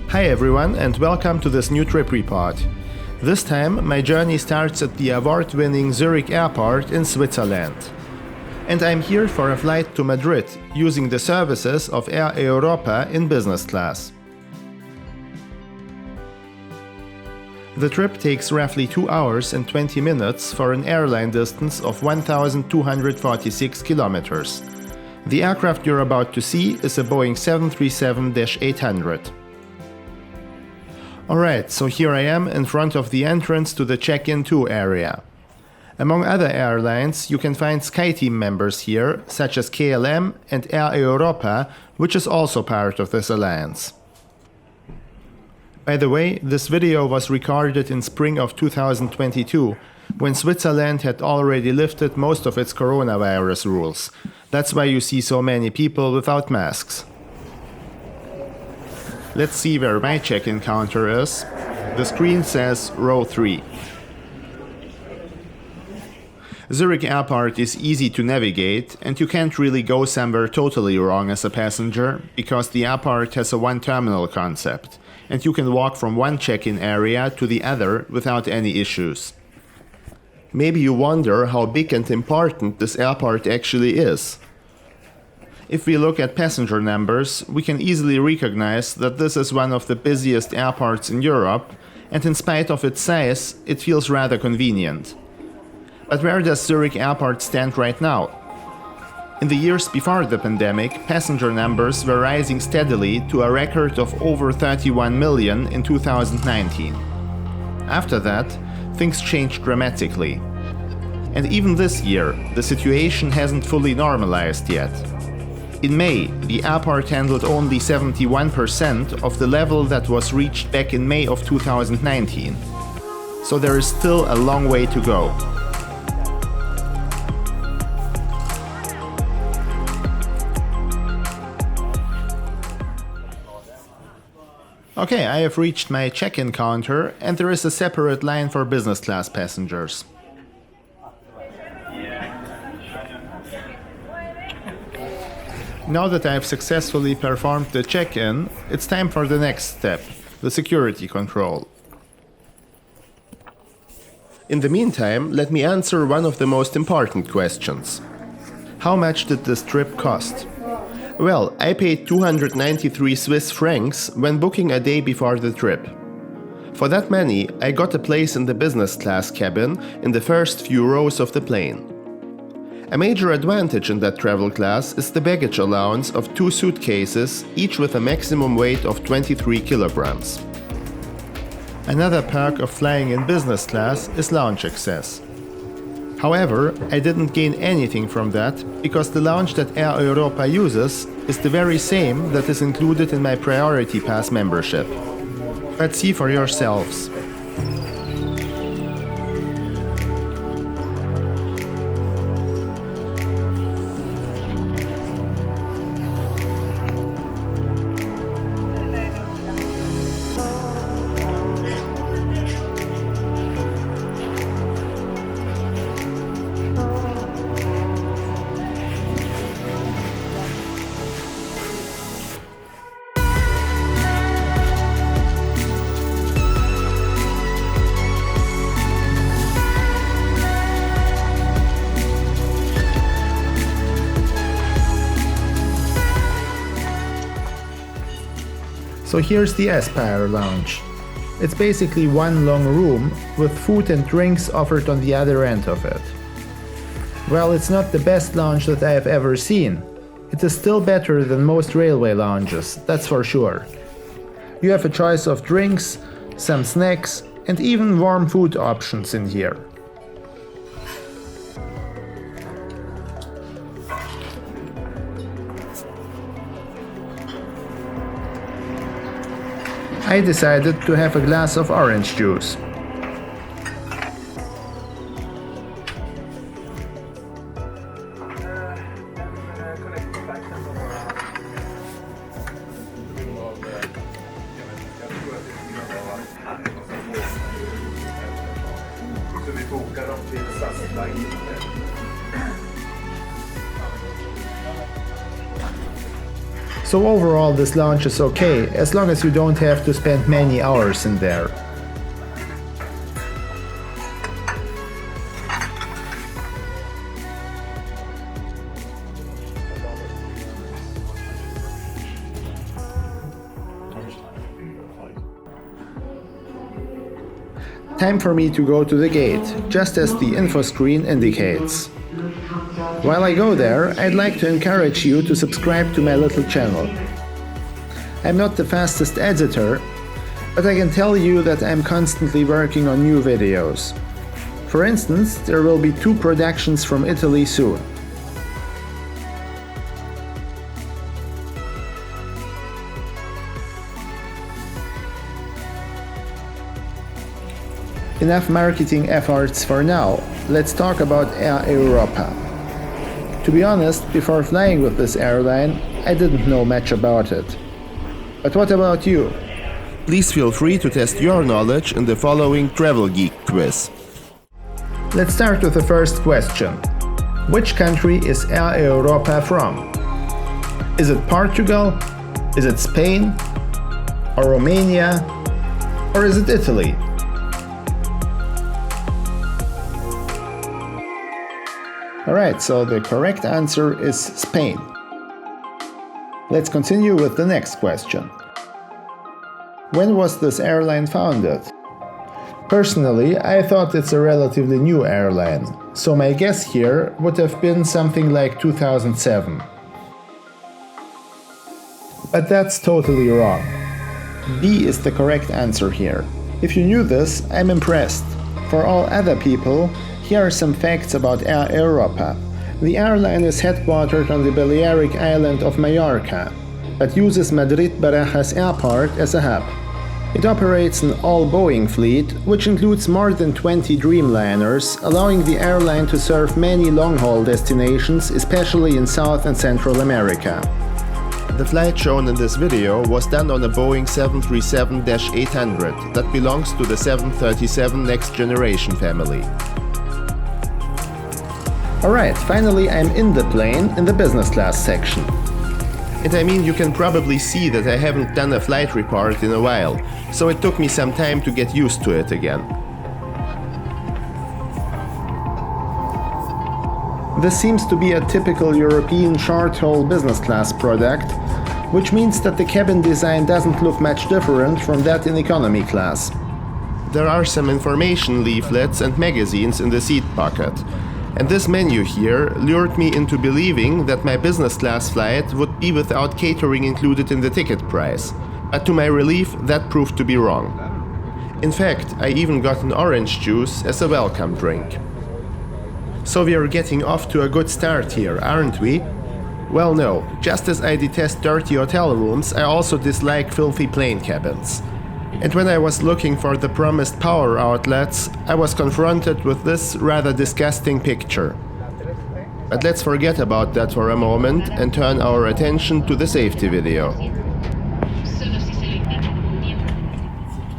Hi everyone and welcome to this new trip report. This time my journey starts at the award-winning Zurich airport in Switzerland. And I'm here for a flight to Madrid using the services of Air Aeropa in business class. The trip takes roughly 2 hours and 20 minutes for an airline distance of 1,246 kilometers. The aircraft you're about to see is a Boeing 737-800. Alright, so here I am in front of the entrance to the check-in 2 area. Among other airlines, you can find SkyTeam members here, such as KLM and Air Europa, which is also part of this alliance. By the way, this video was recorded in spring of 2022, when Switzerland had already lifted most of its coronavirus rules. That's why you see so many people without masks. Let's see where my check-in counter is. The screen says row 3. Zurich airport is easy to navigate and you can't really go somewhere totally wrong as a passenger because the airport has a one-terminal concept and you can walk from one check-in area to the other without any issues. Maybe you wonder how big and important this airport actually is. If we look at passenger numbers, we can easily recognize that this is one of the busiest airports in Europe, and in spite of its size, it feels rather convenient. But where does Zurich Airport stand right now? In the years before the pandemic, passenger numbers were rising steadily to a record of over 31 million in 2019. After that, things changed dramatically. And even this year, the situation hasn't fully normalized yet. In May, the airport handled only 71% of the level that was reached back in May of 2019. So there is still a long way to go. Okay, I have reached my check-in counter and there is a separate line for business class passengers. Now that I have successfully performed the check-in, it's time for the next step, the security control. In the meantime, let me answer one of the most important questions. How much did this trip cost? Well, I paid 293 Swiss francs when booking a day before the trip. For that money, I got a place in the business class cabin in the first few rows of the plane. A major advantage in that travel class is the baggage allowance of 2 suitcases, each with a maximum weight of 23 kilograms. Another perk of flying in business class is lounge access. However, I didn't gain anything from that because the lounge that Air Europa uses is the very same that is included in my Priority Pass membership. But see for yourselves. So here's the Aspire Lounge. It's basically one long room with food and drinks offered on the other end of it. Well, it's not the best lounge that I have ever seen. It is still better than most railway lounges, that's for sure. You have a choice of drinks, some snacks, and even warm food options in here. I decided to have a glass of orange juice. So overall this launch is okay, as long as you don't have to spend many hours in there. Time for me to go to the gate, just as the info screen indicates. While I go there, I'd like to encourage you to subscribe to my little channel. I'm not the fastest editor, but I can tell you that I'm constantly working on new videos. For instance, there will be 2 productions from Italy soon. Enough marketing efforts for now, let's talk about Air Europa. To be honest, before flying with this airline, I didn't know much about it. But what about you? Please feel free to test your knowledge in the following Travel Geek quiz. Let's start with the first question. Which country is Air Europa from? Is it Portugal? Is it Spain? Or Romania? Or is it Italy? Alright, so the correct answer is Spain. Let's continue with the next question. When was this airline founded? Personally, I thought it's a relatively new airline, so my guess here would have been something like 2007. But that's totally wrong. B is the correct answer here. If you knew this, I'm impressed. For all other people, here are some facts about Air Europa. The airline is headquartered on the Balearic island of Mallorca, but uses Madrid-Barajas Airport as a hub. It operates an all-Boeing fleet, which includes more than 20 Dreamliners, allowing the airline to serve many long-haul destinations, especially in South and Central America. The flight shown in this video was done on a Boeing 737-800 that belongs to the 737 Next Generation family. Alright, finally I'm in the plane in the business class section. And I mean, you can probably see that I haven't done a flight report in a while, so it took me some time to get used to it again. This seems to be a typical European short-haul business class product, which means that the cabin design doesn't look much different from that in economy class. There are some information leaflets and magazines in the seat pocket. And this menu here lured me into believing that my business class flight would be without catering included in the ticket price. But to my relief, that proved to be wrong. In fact, I even got an orange juice as a welcome drink. So we are getting off to a good start here, aren't we? Well, no. Just as I detest dirty hotel rooms, I also dislike filthy plane cabins. And when I was looking for the promised power outlets, I was confronted with this rather disgusting picture. But let's forget about that for a moment and turn our attention to the safety video.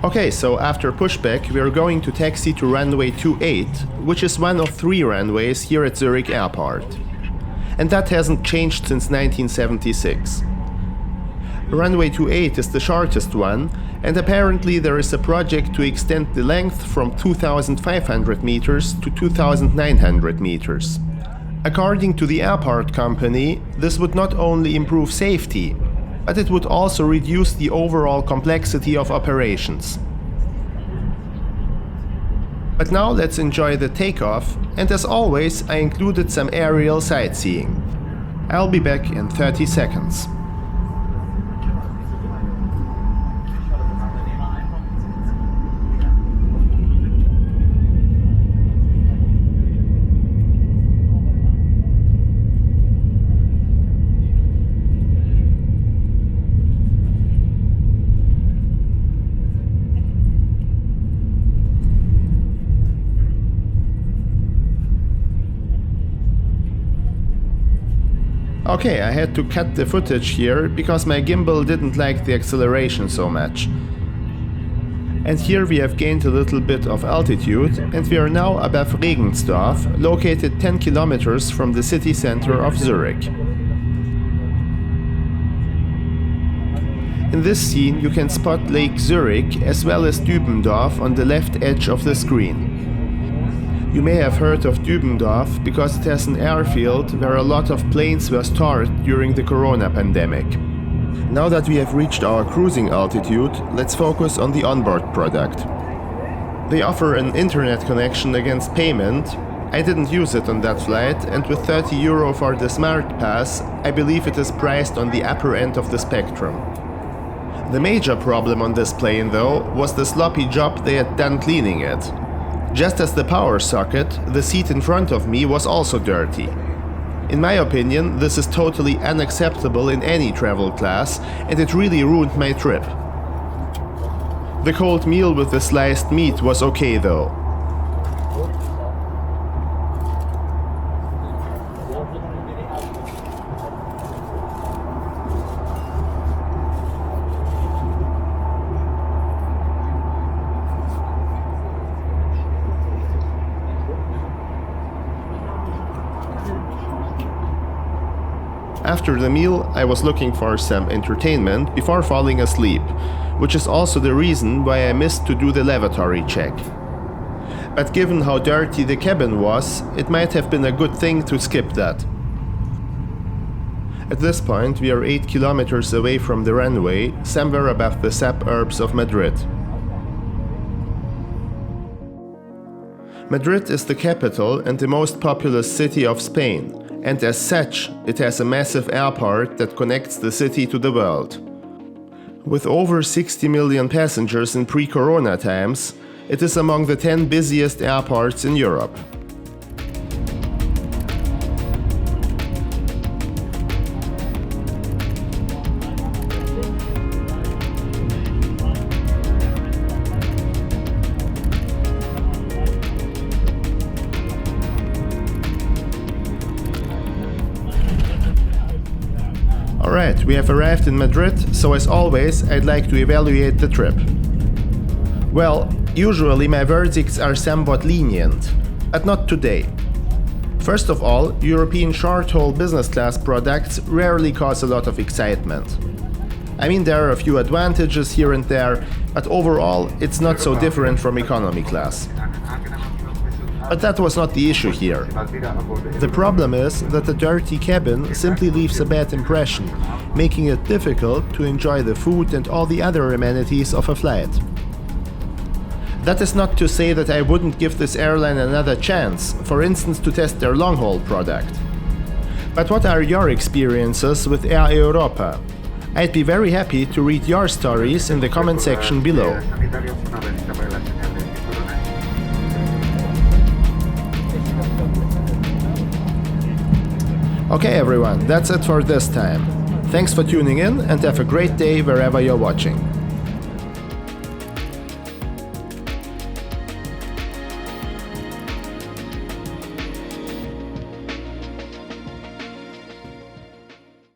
Okay, so after pushback, we are going to taxi to runway 28, which is one of 3 runways here at Zurich Airport. And that hasn't changed since 1976. Runway 28 is the shortest one, and apparently there is a project to extend the length from 2,500 meters to 2,900 meters. According to the airport company, this would not only improve safety, but it would also reduce the overall complexity of operations. But now let's enjoy the takeoff, and as always, I included some aerial sightseeing. I'll be back in 30 seconds. Okay, I had to cut the footage here because my gimbal didn't like the acceleration so much. And here we have gained a little bit of altitude and we are now above Regensdorf, located 10 kilometers from the city center of Zurich. In this scene you can spot Lake Zurich as well as Dübendorf on the left edge of the screen. You may have heard of Dübendorf because it has an airfield where a lot of planes were stored during the corona pandemic. Now that we have reached our cruising altitude, let's focus on the onboard product. They offer an internet connection against payment. I didn't use it on that flight, and with €30 for the Smart Pass, I believe it is priced on the upper end of the spectrum. The major problem on this plane, though, was the sloppy job they had done cleaning it. Just as the power socket, the seat in front of me was also dirty. In my opinion, this is totally unacceptable in any travel class, and it really ruined my trip. The cold meal with the sliced meat was okay though. After the meal, I was looking for some entertainment before falling asleep, which is also the reason why I missed to do the lavatory check. But given how dirty the cabin was, it might have been a good thing to skip that. At this point, we are 8 kilometers away from the runway, somewhere above the suburbs of Madrid. Madrid is the capital and the most populous city of Spain, and as such, it has a massive airport that connects the city to the world. With over 60 million passengers in pre-corona times, it is among the 10 busiest airports in Europe. Alright, we have arrived in Madrid, so as always, I'd like to evaluate the trip. Well, usually my verdicts are somewhat lenient, but not today. First of all, European short-haul business class products rarely cause a lot of excitement. I mean, there are a few advantages here and there, but overall, it's not so different from economy class. But that was not the issue here. The problem is that the dirty cabin simply leaves a bad impression, making it difficult to enjoy the food and all the other amenities of a flight. That is not to say that I wouldn't give this airline another chance, for instance to test their long-haul product. But what are your experiences with Air Europa? I'd be very happy to read your stories in the comment section below. Okay everyone, that's it for this time. Thanks for tuning in and have a great day wherever you're watching.